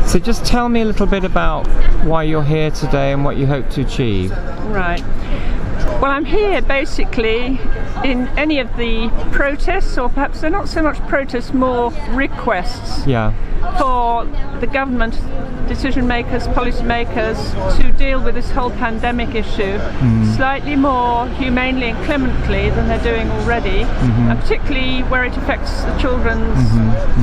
So just tell me a little bit about why you're here today and what you hope to achieve. Right. Well, I'm here basically in any of the protests, or perhaps they're not so much protests, more requests for the government, decision makers, policy makers to deal with this whole pandemic issue slightly more humanely and clemently than they're doing already, and particularly where it affects the children's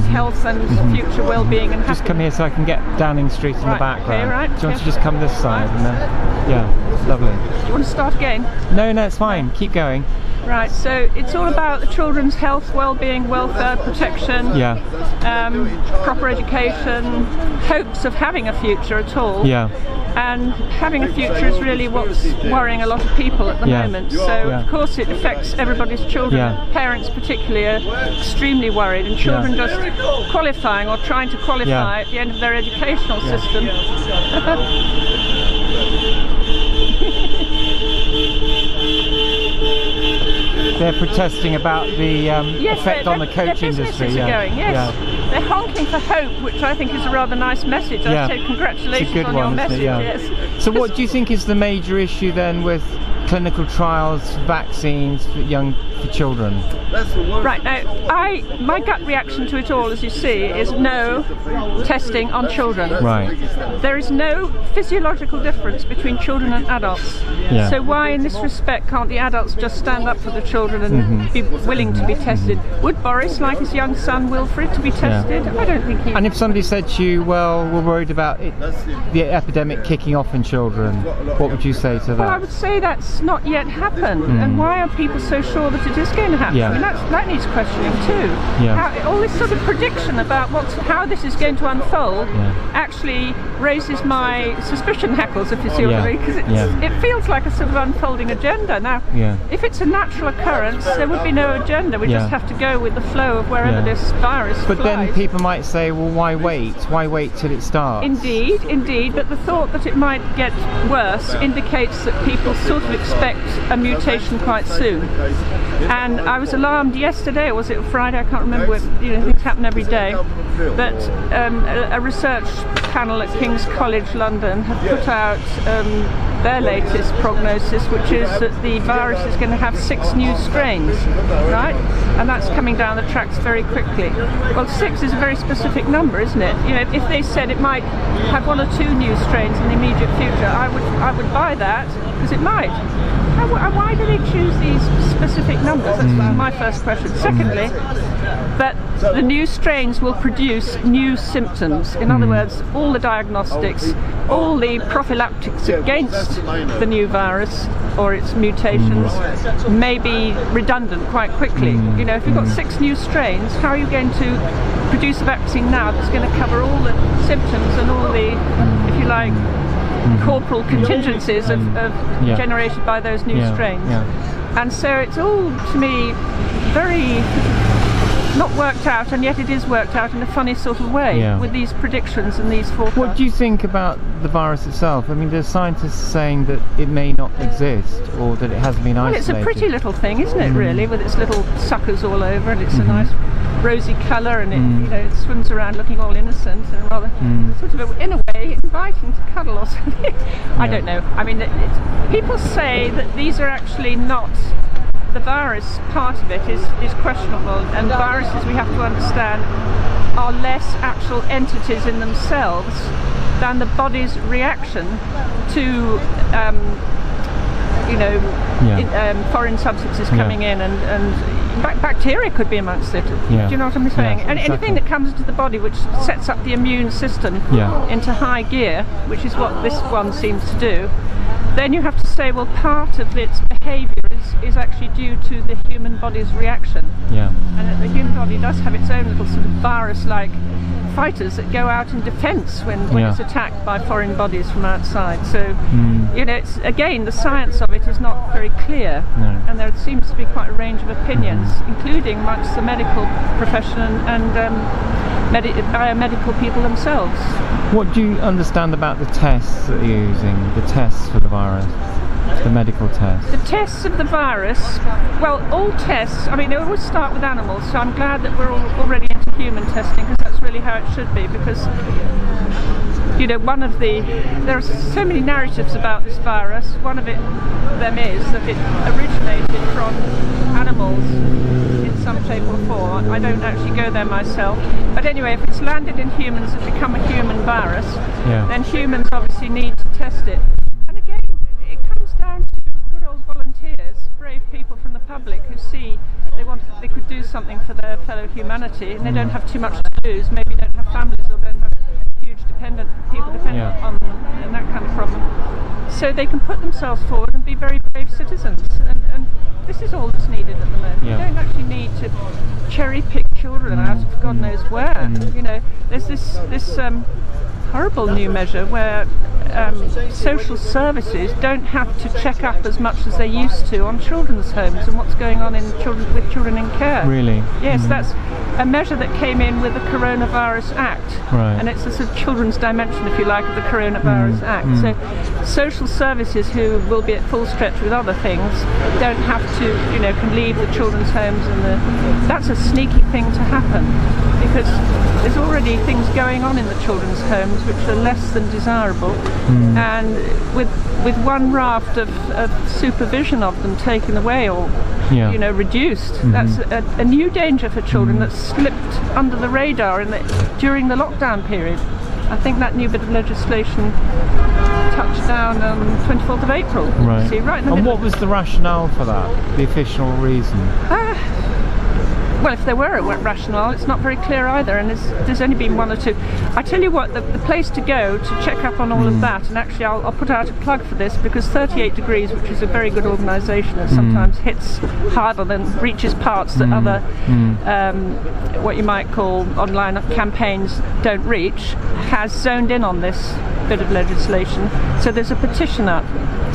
health and future well-being. And just come here so I can get Downing Street in the background. Okay, right. Do you want to just come this side? And then, yeah, lovely. Do you want to start again? No, it's fine. Keep going. Right, so it's all about the children's health, well-being, welfare, protection, proper education, hopes of having a future at all. And having a future is really what's worrying a lot of people at the moment. So of course it affects everybody's children. Parents particularly are extremely worried, and children just qualifying or trying to qualify at the end of their educational system. They're protesting about the effect on the coach industry. They're honking for hope, which I think is a rather nice message. I'd say congratulations on your message. So what do you think is the major issue then with clinical trials, vaccines for children? Right, now my gut reaction to it all, as you see, is no testing on children. Right. There is no physiological difference between children and adults. So why in this respect can't the adults just stand up for the children and be willing to be tested? Would Boris like his young son Wilfred to be tested? I don't think he would. And if somebody said to you, well, we're worried about the epidemic kicking off in children, what would you say to that? Well, I would say that's not yet happened. And why are people so sure that it is going to happen? I mean, that needs questioning too. All this sort of prediction about how this is going to unfold actually raises my suspicion hackles, if you see what I mean, because it feels like a sort of unfolding agenda. Now, if it's a natural occurrence, there would be no agenda. We just have to go with the flow of wherever this virus flies. But then people might say, well, why wait? Why wait till it starts? Indeed, but the thought that it might get worse indicates that people sort of expect a mutation quite soon. And I was alarmed yesterday, or was it Friday? I can't remember. Things happen every day. But a research panel at King's College London have put out their latest prognosis, which is that the virus is going to have 6 new strains, right? And that's coming down the tracks very quickly. Well, 6 is a very specific number, isn't it? If they said it might have 1 or 2 new strains in the immediate future, I would buy that, because it might. Why do they choose these specific numbers? That's my first question. Secondly, that the new strains will produce new symptoms. In other words, all the diagnostics, all the prophylactics against the new virus or its mutations may be redundant quite quickly. If you've got 6 new strains, how are you going to produce a vaccine now that's going to cover all the symptoms and all the, if you like, corporal contingencies of generated by those new strains? And so it's all, to me, very not worked out, and yet it is worked out in a funny sort of way with these predictions and these forecasts. What do you think about the virus itself? I mean, there's scientists saying that it may not exist, or that it has been isolated. Well, it's a pretty little thing, isn't it, really, with its little suckers all over, and it's a nice rosy colour, and it swims around looking all innocent and rather sort of, in a way, inviting to cuddle or something. I don't know. I mean, people say that these are actually not, the virus part of it is questionable, and viruses, we have to understand, are less actual entities in themselves than the body's reaction to foreign substances coming in, and bacteria could be amongst it. Do you know what I'm saying? And anything that comes into the body which sets up the immune system into high gear, which is what this one seems to do, then you have to say, well, part of its behaviour is actually due to the human body's reaction. And that the human body does have its own little sort of virus-like fighters that go out in defence when it's attacked by foreign bodies from outside. So, it's, again, the science of it is not very clear, and there seems to be quite a range of opinions, including amongst the medical profession and biomedical people themselves. What do you understand about the tests that you're using, the tests for the virus? The medical tests? The tests of the virus, well, all tests, I mean, they always start with animals, so I'm glad that we're already into human testing, because that's really how it should be, because you know, there are so many narratives about this virus. One of them is that it originated from animals in some shape or form. I don't actually go there myself, but anyway, if it's landed in humans and become a human virus, then humans obviously need to test it. And again, it comes down to good old volunteers, brave people from the public who see they could do something for their fellow humanity, and they don't have too much to lose, maybe don't have families or don't have huge people dependent on them, and that kind of problem. So they can put themselves forward and be very brave citizens, and this is all that's needed at the moment. You don't actually need to cherry pick children out of God knows where. You know, there's this horrible new measure where social services don't have to check up as much as they used to on children's homes and what's going on with children in care. Really? Yes, that's a measure that came in with the Coronavirus Act, and it's a sort of children's dimension, if you like, of the Coronavirus Act. So social services, who will be at full stretch with other things, don't have to, you know, can leave the children's homes, and that's a sneaky thing to happen, because there's already things going on in the children's homes which are less than desirable, and with one raft of supervision of them taken away or you know, reduced, that's a new danger for children that slipped under the radar during the lockdown period. I think that new bit of legislation touched down on 24th of April. Right. See, right in the and middle. what was the rationale for that? The official reason? Well, if there were a rationale, it's not very clear either, and there's only been one or two. I tell you what, the place to go to check up on all of that, and actually I'll put out a plug for this, because 38 Degrees, which is a very good organisation and sometimes hits harder than reaches parts that other, what you might call online campaigns don't reach, has zoned in on this bit of legislation. So there's a petition up.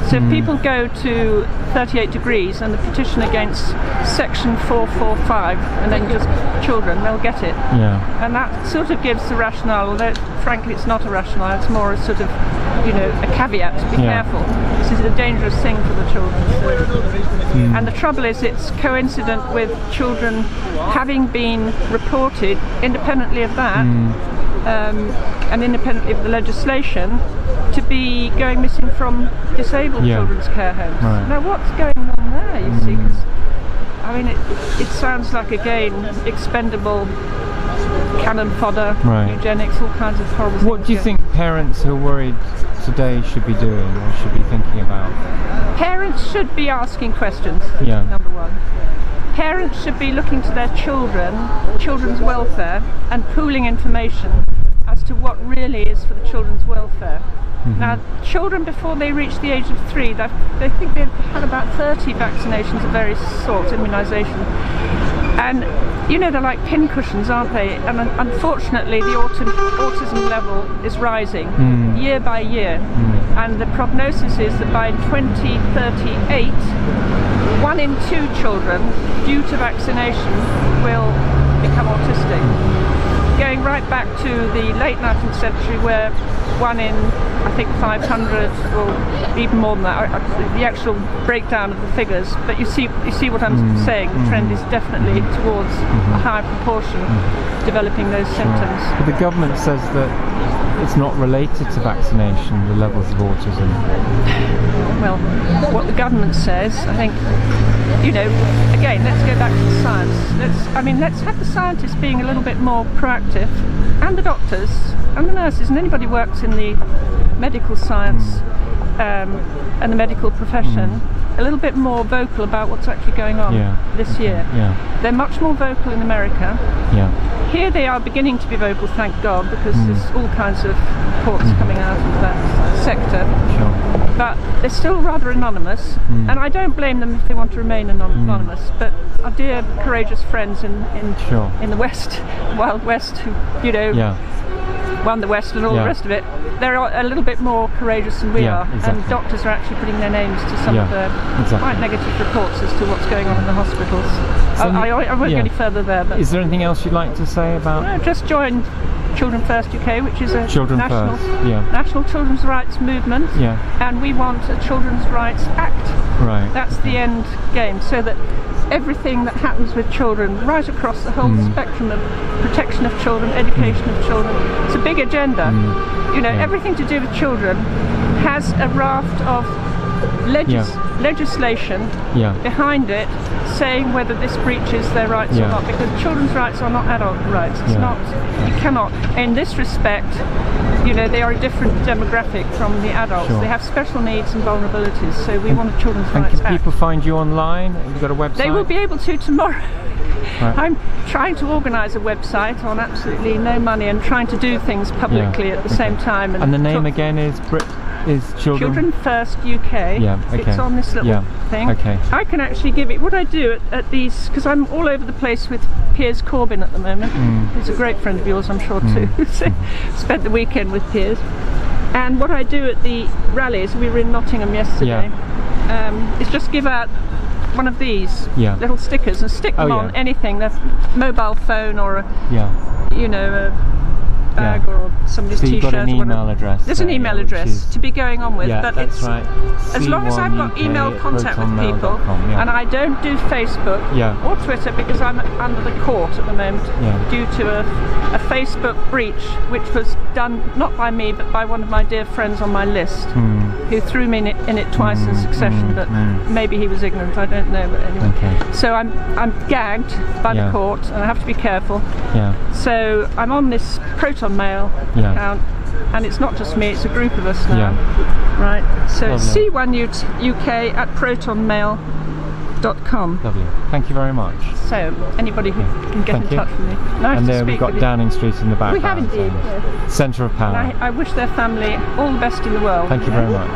So if people go to 38 Degrees and the petition against section 445, and then just children, they'll get it. Yeah. And that sort of gives the rationale, although frankly it's not a rationale, it's more a sort of, you know, a caveat. Be careful. This is a dangerous thing for the children. So. And the trouble is, it's coincident with children having been reported independently of that, and independently of the legislation, to be going missing from disabled children's care homes. Right. Now what's going on there, you see? 'Cause, I mean, it sounds like, again, expendable cannon fodder, eugenics, all kinds of horrible things. What do you think parents who are worried today should be doing, or should be thinking about? Parents should be asking questions, Yeah. number one. Parents should be looking to their children's welfare, and pooling information as to what really is for the children's welfare. Now, children before they reach the age of 3, they think they've had about 30 vaccinations of various sorts, immunisation. And, you know, they're like pincushions, aren't they? And unfortunately, the autism level is rising year by year. And the prognosis is that by 2038, 1 in 2 children, due to vaccination, will become autistic. Going right back to the late 19th century, where 1 in, I think, 500, or even more than that, the actual breakdown of the figures, but you see what I'm saying. The trend is definitely towards a higher proportion developing those symptoms. But the government says that it's not related to vaccination, the levels of autism. Well, what the government says, I think, you know, again, let's go back to the science. Let's have the scientists being a little bit more proactive, and the doctors and the nurses and anybody who works in the medical science and the medical profession a little bit more vocal about what's actually going on this year. They're much more vocal in America. Here they are beginning to be vocal, thank God, because there's all kinds of reports coming out of that sector. But they're still rather anonymous, and I don't blame them if they want to remain anonymous. But our dear courageous friends in the West, Wild West, who, you know, won the West and all the rest of it, they're a little bit more courageous than we are, and doctors are actually putting their names to some of the quite negative reports as to what's going on in the hospitals. I won't go any further there. But is there anything else you'd like to say about? No, just join Children First UK, which is a national children's rights movement, and we want a Children's Rights Act. Right. That's the end game, so that everything that happens with children, right across the whole spectrum of protection of children, education of children. It's a big agenda. You know, everything to do with children has a raft of legislation behind it, saying whether this breaches their rights or not, because children's rights are not adult rights. It's not, you cannot, in this respect, you know, they are a different demographic from the adults. They have special needs and vulnerabilities, so we want a Children's Rights Act. And can people find you online? Have you got a website? They will be able to tomorrow. I'm trying to organise a website on absolutely no money and trying to do things publicly at the same time. And the name again is Children First UK. It's on this little thing. I can actually give it, what I do at these, because I'm all over the place with Piers Corbyn at the moment. He's a great friend of yours, I'm sure too. Spent the weekend with Piers. And what I do at the rallies, we were in Nottingham yesterday, is just give out one of these little stickers and stick them on anything, a mobile phone or a, you know, a bag or somebody's t-shirt. You've got an email address. There's an email address to be going on with, but that's it's as long as I've got email contact with people, and I don't do Facebook or Twitter because I'm under the court at the moment due to a Facebook breach, which was done not by me but by one of my dear friends on my list, who threw me in it twice in succession, but maybe he was ignorant, I don't know, but anyway. So I'm gagged by the court and I have to be careful. So I'm on this Proton Mail account, and it's not just me, it's a group of us now. Right, so C1UK at protonmail.com. Lovely, thank you very much. So anybody who can get in touch with me. Nice and to there speak we've got with Downing Street in the background. We have indeed. Centre of power. And I wish their family all the best in the world. Thank you very much.